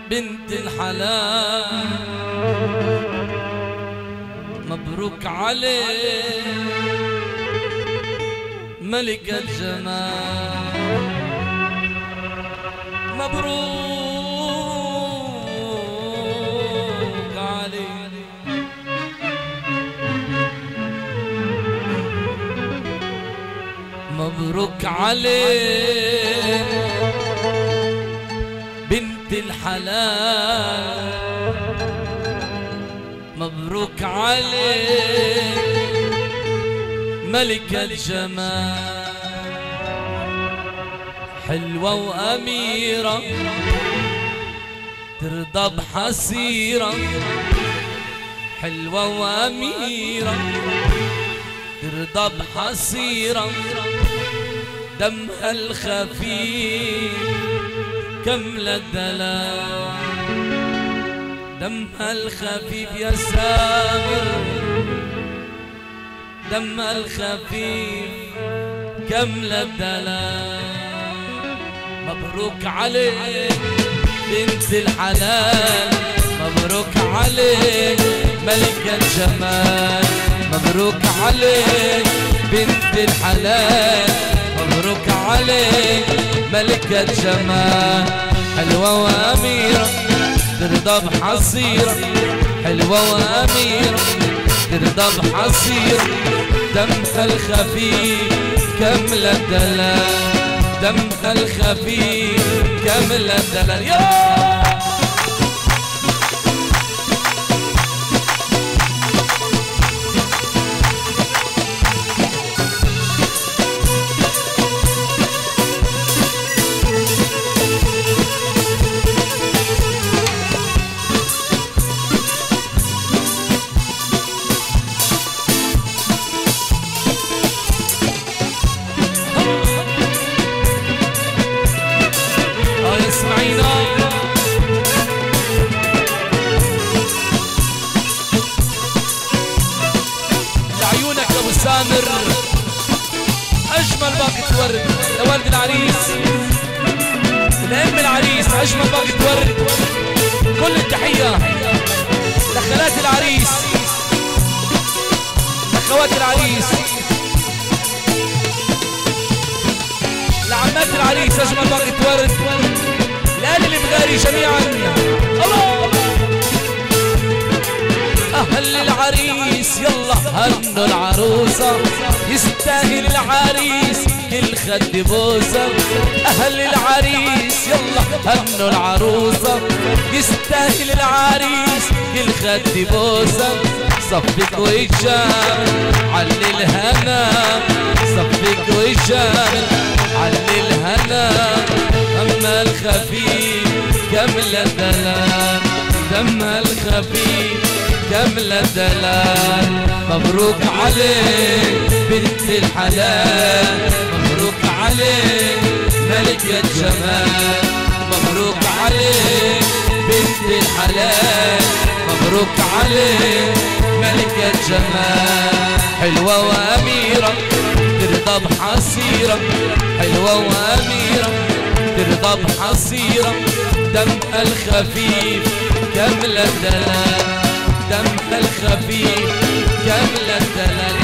بنت الحلال مبروك عليك ملكة جمال مبروك عليك مبروك عليك بنت الحلال مبروك عليك ملكة الجمال حلوة وأميرة ترضى بحسيرة حلوة وأميرة ترضى بحسيرة دمها الخفيف كمل الدلال دمها الخفيف يا سامر دمها الخفيف كمل الدلال مبروك عليك بنت الحلال مبروك عليك ملكة الجمال مبروك عليك بنت الحلال مبروك عليك ملكة جمال حلوة وأميرة ترضى بحصيرة حلوة وأميرة ترضى بحصيرة دمها الخفيف كمل الدلال دمها الخفيف كمل الدلال يا سامر أجمل باقة ورد لوالد العريس لأم العريس أجمل باقة ورد كل التحية لخالات العريس لأخوات العريس لعمات العريس أجمل باقة ورد لأهل المغاري جميعا الله أهل العريس يلا هنوا العروسة يستاهل العريس كل خد بوسة أهل العريس يلا هنوا العروسة يستاهل العريس كل خد بوسة صفق وجامل علي الهنا صفق وجامل علي الهنا أما الخفيف كمل الدلال دم الخفيف كمل الدلال مبروك عليك بنت الحلال مبروك عليك ملكة جمال مبروك عليك بنت الحلال مبروك عليك ملكة جمال حلوة وأميرة ترضى بحصيرة حلوة وأميرة ترضى بحصيرة دمها الخفيف كمل الدلال دمها الخفيف كمل الدلال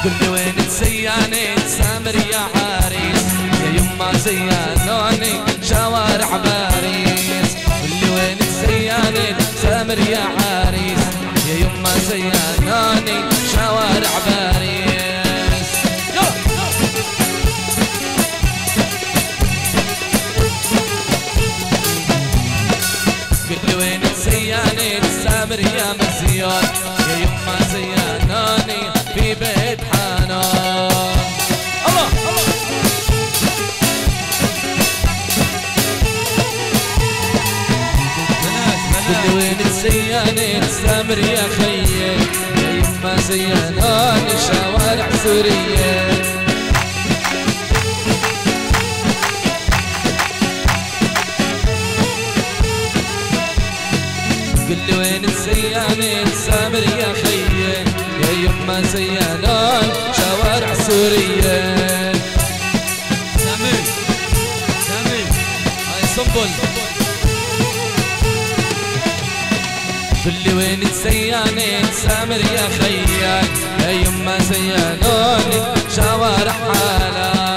قل لي وين تزينت سامر يا عريس يا يما زينوني شوارع باريس قل لي وين تزينت سامر يا عريس يا يما زينوني شوارع باريس قل لي وين تزينت سامر يا مزيون يا يما زينوني قولي وين الزيانين سامر يا خيي يا يما زياناني شوارع سوريا قولي وين الزيانين سامر يا خيي يا يما زيانان شوارع سوريا سامر سامر هاي سنبل قولي وين الزيانين سامر يا خيال يا يما زيانوني شوارع حالات